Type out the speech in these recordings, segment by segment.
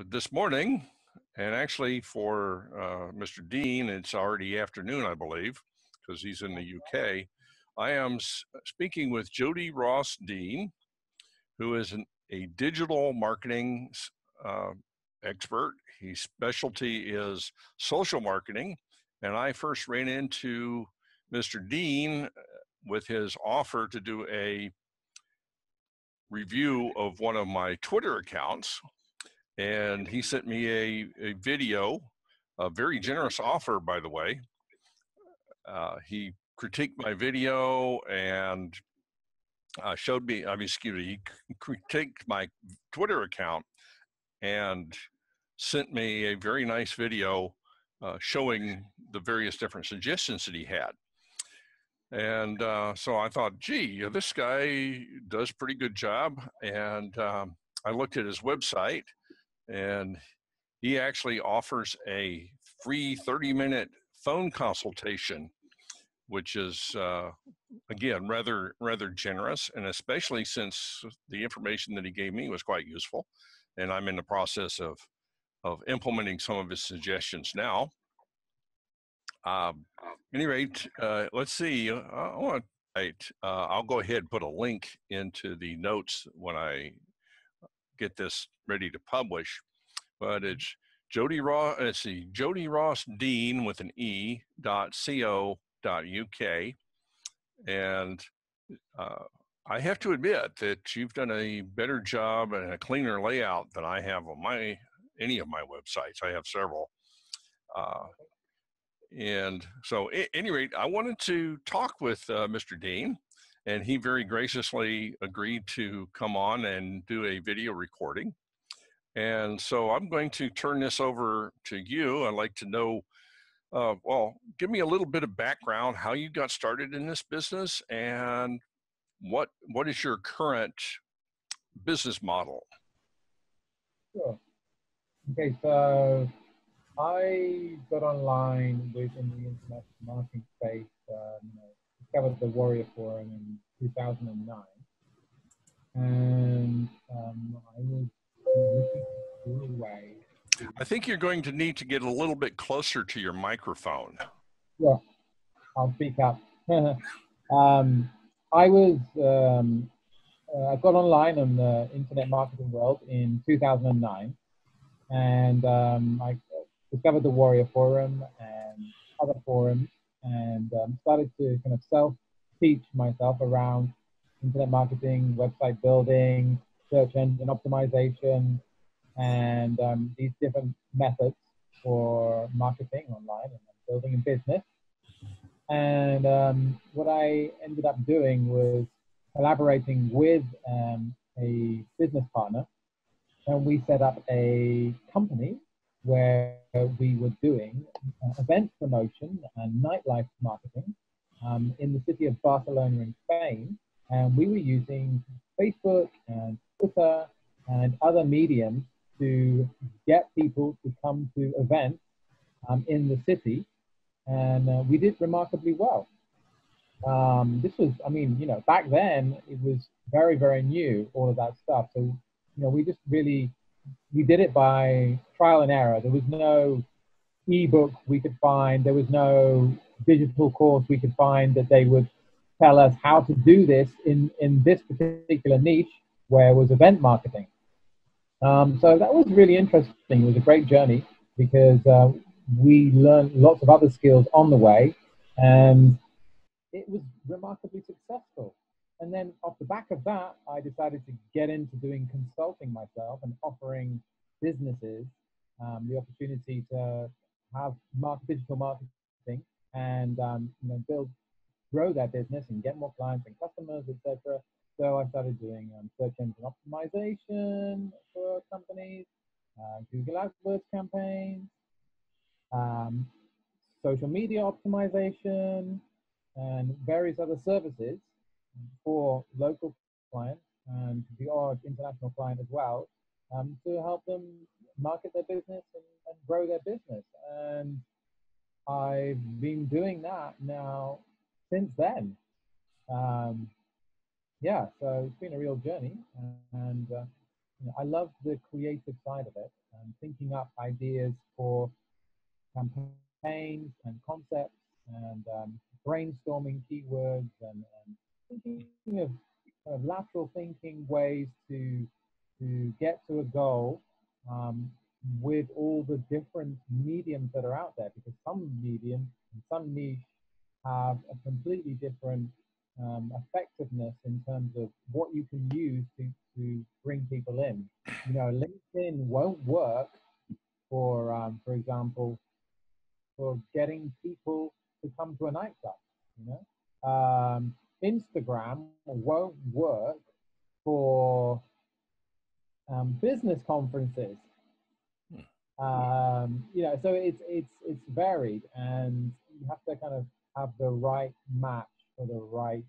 this morning, and actually for Mr. Deane, it's already afternoon, I believe, because he's in the UK. I am speaking with Jody Ross Deane, who is a digital marketing uh, expert. His specialty is social marketing, and I first ran into Mr. Deane with his offer to do a review of one of my Twitter accounts, and he sent me a video, a very generous offer, by the way. He critiqued my video and showed me, I mean, excuse me, he critiqued my Twitter account and sent me a very nice video showing the various different suggestions that he had. And so I thought, gee, this guy does a pretty good job. And I looked at his website, and he actually offers a free 30-minute phone consultation, which is again rather generous, and especially since the information that he gave me was quite useful, and I'm in the process of implementing some of his suggestions now. At any rate, let's see. I'll go ahead and put a link into the notes when I get this ready to publish. But it's Jody Ross. Let's see, Jody Ross Deane with an E.co.uk, and I have to admit that you've done a better job and a cleaner layout than I have on any of my websites. I have several. And so, at any rate, I wanted to talk with Mr. Deane, and he very graciously agreed to come on and do a video recording. And so I'm going to turn this over to you. I'd like to know, well, give me a little bit of background, how you got started in this business, and what is your current business model? Sure. Okay, so I got online within the internet marketing space, discovered the Warrior Forum in 2009, and I was looking for a way. I think you're going to need to get a little bit closer to your microphone. Yeah, I'll speak up. I got online on the internet marketing world in 2009, and I discovered the Warrior Forum and other forums, and started to kind of self-teach myself around internet marketing, website building, search engine optimization, and these different methods for marketing online and building a business. And what I ended up doing was collaborating with a business partner, and we set up a company where we were doing event promotion and nightlife marketing in the city of Barcelona in Spain. And we were using Facebook and Twitter and other mediums to get people to come to events in the city. And we did remarkably well. This was, I mean, back then it was very, very new, all of that stuff. So, we just really, we did it by trial and error. There was no ebook we could find. There was no digital course we could find that they would tell us how to do this in this particular niche, where it was event marketing. So that was really interesting. It was a great journey because we learned lots of other skills on the way, and it was remarkably successful. And then off the back of that, I decided to get into doing consulting myself and offering businesses the opportunity to have digital marketing and grow their business and get more clients and customers, etc. So I started doing search engine optimization for companies, Google AdWords campaigns, social media optimization, and various other services for local clients and the odd international client as well, to help them market their business and grow their business. And I've been doing that now since then. Yeah, so it's been a real journey, and I love the creative side of it, thinking up ideas for campaigns and concepts, and brainstorming keywords, and thinking of kind of lateral thinking ways to get to a goal, with all the different mediums that are out there, because some medium and some niche have a completely different effectiveness in terms of what you can use to bring people in. LinkedIn won't work for example, for getting people to come to a nightclub. Instagram won't work for business conferences. So it's varied, and you have to kind of have the right match for the right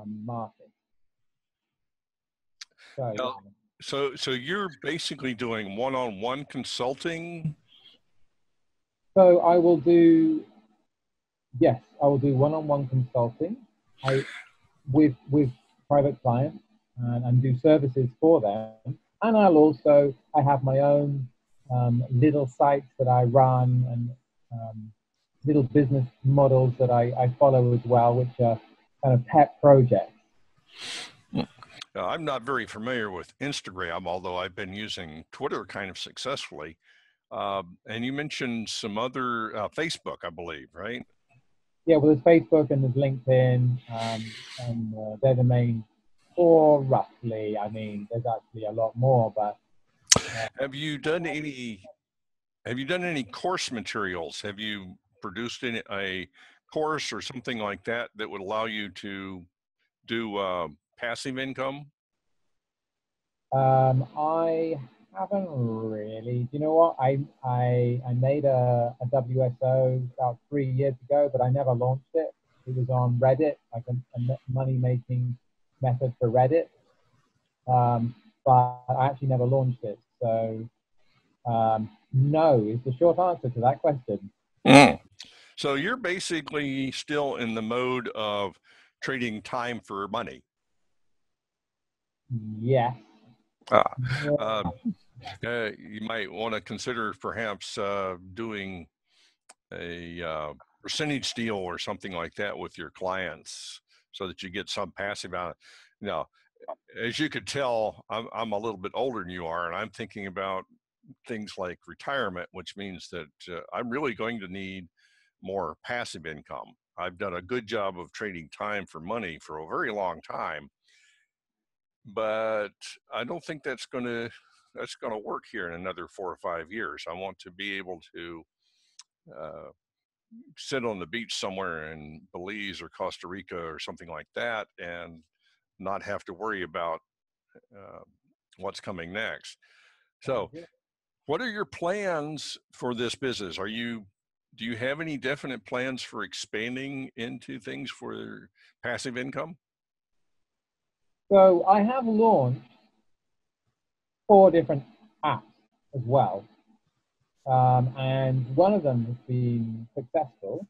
market. So, Now, so you're basically doing one-on-one consulting. So I will do, yes, I will do one-on-one consulting. With private clients, and do services for them. And I have my own little sites that I run, and little business models that I follow as well, which are kind of pet projects. I'm not very familiar with Instagram, although I've been using Twitter kind of successfully. And you mentioned some other, Facebook, I believe, right? Yeah, well, there's Facebook and there's LinkedIn, and they're the main four, roughly. I mean, there's actually a lot more, but have you done any course materials? Have you produced a course or something like that that would allow you to do passive income? I haven't really. You know what? I made a WSO about 3 years ago, but I never launched it. It was on Reddit, like a money making method for Reddit. But I actually never launched it. So no is the short answer to that question. So you're basically still in the mode of trading time for money. Yes. You might want to consider perhaps doing a percentage deal or something like that with your clients, so that you get some passive out. Now, as you could tell, I'm a little bit older than you are, and I'm thinking about things like retirement, which means that I'm really going to need more passive income. I've done a good job of trading time for money for a very long time, but I don't think that's going to work here in another 4 or 5 years. I want to be able to uh, sit on the beach somewhere in Belize or Costa Rica or something like that, and not have to worry about uh, what's coming next. So, what are your plans for this business? Do you have any definite plans for expanding into things for passive income? So I have launched 4 different apps as well. And one of them has been successful.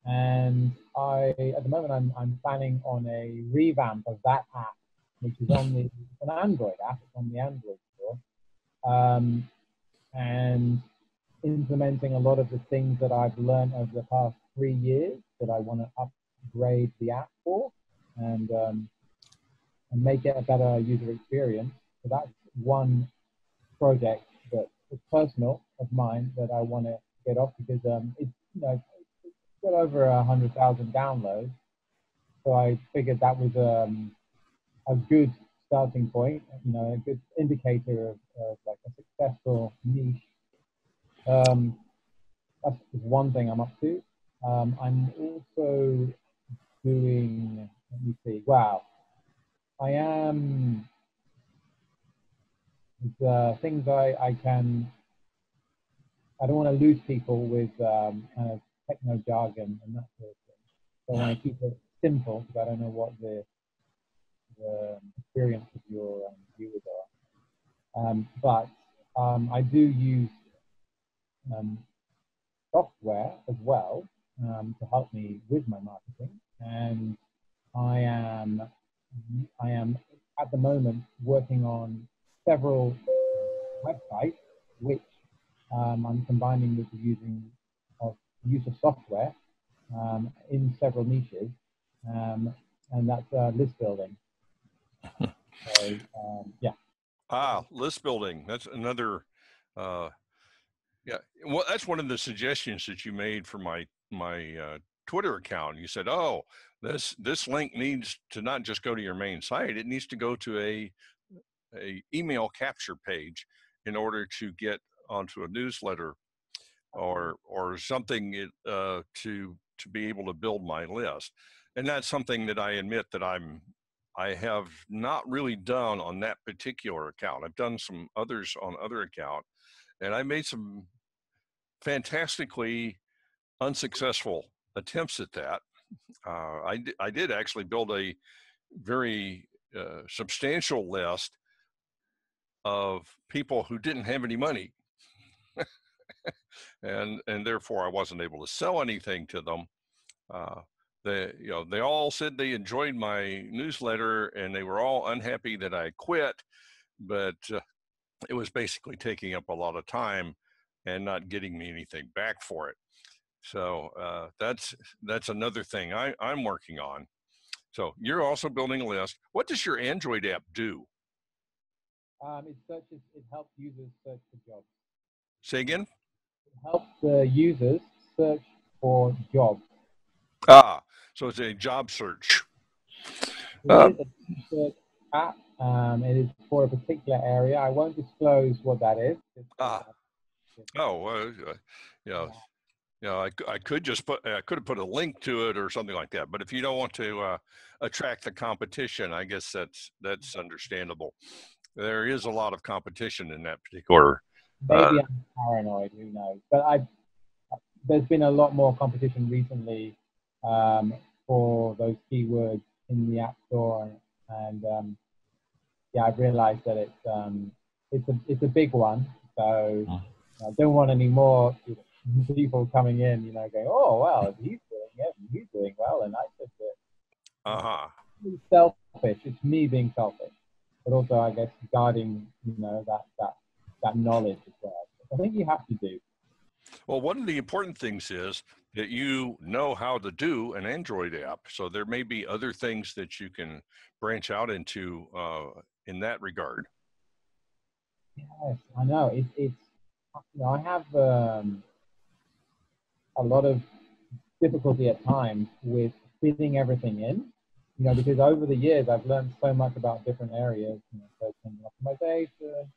And at the moment, I'm planning on a revamp of that app, which is an Android app. It's on the Android store, and implementing a lot of the things that I've learned over the past 3 years that I want to upgrade the app for, and make it a better user experience. So that's one project that is personal of mine that I want to get off, because it's got over 100,000 downloads. So I figured that was a good starting point, a good indicator of like a successful niche. That's one thing I'm up to. I'm also doing, let me see, wow. I am, things I don't want to lose people with kind of techno jargon and that sort of thing. So I want to keep it simple, because I don't know what the experience of your viewers are. But I do use software as well to help me with my marketing, and I am at the moment working on several websites, which I'm combining with the use of software in several niches, and that's list building. So, yeah. List building. That's another. Yeah, well, that's one of the suggestions that you made for my Twitter account. You said, "Oh, this link needs to not just go to your main site; it needs to go to a email capture page in order to get onto a newsletter or something to be able to build my list." And that's something that I admit that I have not really done on that particular account. I've done some others on other account, and I made some fantastically unsuccessful attempts at that. I did actually build a very substantial list of people who didn't have any money, and therefore I wasn't able to sell anything to them. They all said they enjoyed my newsletter, and they were all unhappy that I quit, but it was basically taking up a lot of time and not getting me anything back for it. So that's another thing I'm working on. So you're also building a list. What does your Android app do? It helps users search for jobs. Say again? It helps the users search for jobs. So it's a job search. It is a search app. It is for a particular area. I won't disclose what that is. I could have put a link to it or something like that. But if you don't want to attract the competition, I guess that's understandable. There is a lot of competition in that particular. Maybe I'm paranoid. Who knows? But there's been a lot more competition recently for those keywords in the App Store, and I've realized that it's a big one. So I don't want any more people coming in, going, "Oh, well, if he's doing it, and he's doing well, and I should do it." It's selfish. It's me being selfish, but also, I guess, guarding, that knowledge as well. I think you have to do. Well, one of the important things is that you know how to do an Android app. So there may be other things that you can branch out into in that regard. Yes, I know. I have a lot of difficulty at times with fitting everything in, because over the years I've learned so much about different areas, search engine optimization,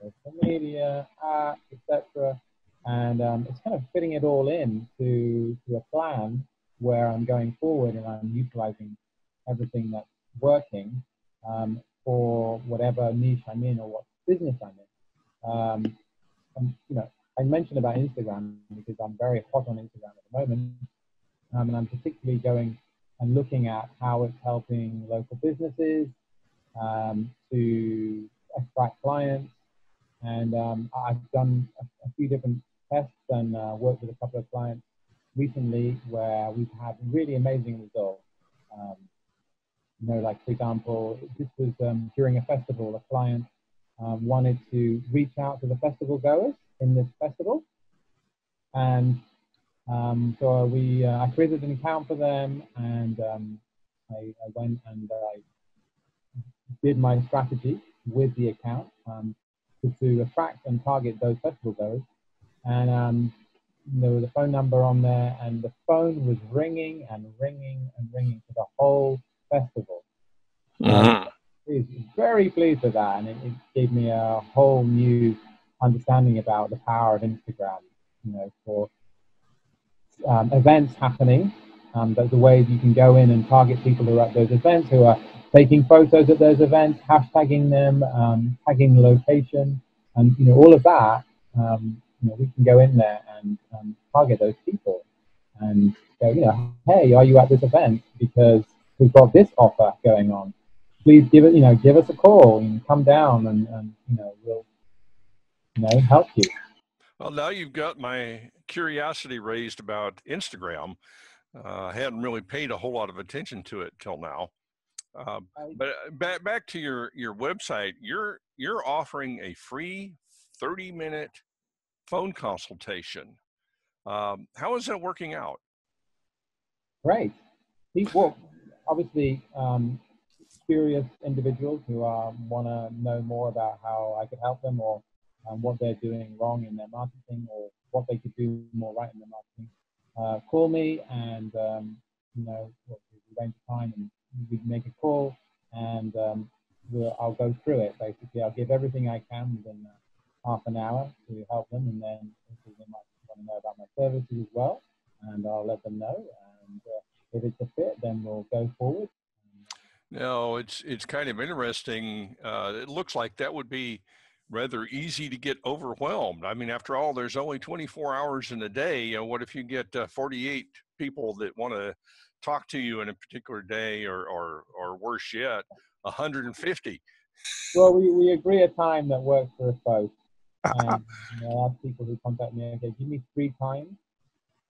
social media, apps, etc. And it's kind of fitting it all in to a plan where I'm going forward and I'm utilizing everything that's working for whatever niche I'm in or what business I'm in. And, I mentioned about Instagram because I'm very hot on Instagram at the moment. And I'm particularly going and looking at how it's helping local businesses to attract clients. And I've done a few different tests and worked with a couple of clients recently where we've had really amazing results. Like, for example, this was during a festival. A client wanted to reach out to the festival goers in this festival. And so I created an account for them, and I went and I did my strategy with the account to attract and target those festival goers. And there was a phone number on there, and the phone was ringing and ringing and ringing for the whole festival. I was very pleased with that, and it gave me a whole new understanding about the power of Instagram, for events happening. The ways you can go in and target people who are at those events, who are taking photos at those events, hashtagging them, tagging the location, and all of that. We can go in there and target those people and go, hey, are you at this event? Because we've got this offer going on. Please give us a call and come down, and we'll help you. Well, now you've got my curiosity raised about Instagram. I hadn't really paid a whole lot of attention to it till now. But back to your website, you're offering a free 30-minute phone consultation. How is that working out? Great. Well, obviously, curious individuals who want to know more about how I could help them, or what they're doing wrong in their marketing, or what they could do more right in their marketing, call me, and we arrange a time and we make a call, and I'll go through it. Basically, I'll give everything I can within half an hour to help them, and then they might want to know about my services as well, and I'll let them know. And if it's a fit, then we'll go forward. No, it's kind of interesting. It looks like that would be rather easy to get overwhelmed. I mean, after all, there's only 24 hours in a day. What if you get 48 people that want to talk to you in a particular day, or worse yet, 150? Well, we agree a time that works for us both. And I ask people who contact me, okay, give me 3 times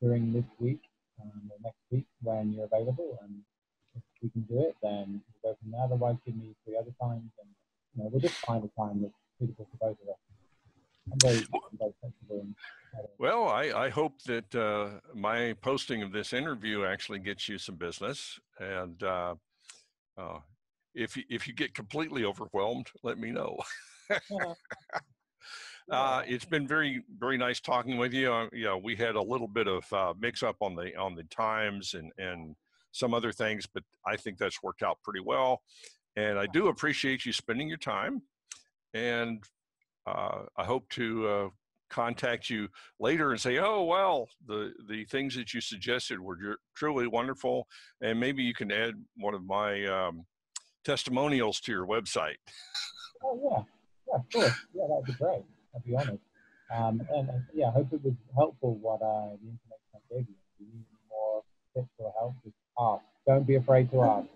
during this week or next week when you're available, and if we can do it, then we'll go from there. Otherwise, give me 3 other times, and we'll just find a time that's suitable for both of us. I'm very flexible. Well, I hope that my posting of this interview actually gets you some business. And if you get completely overwhelmed, let me know. It's been very, very nice talking with you. We had a little bit of mix up on the times and some other things, but I think that's worked out pretty well. And I do appreciate you spending your time. And I hope to contact you later and say, oh, well, the things that you suggested were truly wonderful. And maybe you can add one of my testimonials to your website. Oh, yeah, of course. Yeah, that'd be great. I'd be honored. And I hope it was helpful what the information I gave you. If you need more tips or help, just ask. Don't be afraid to ask.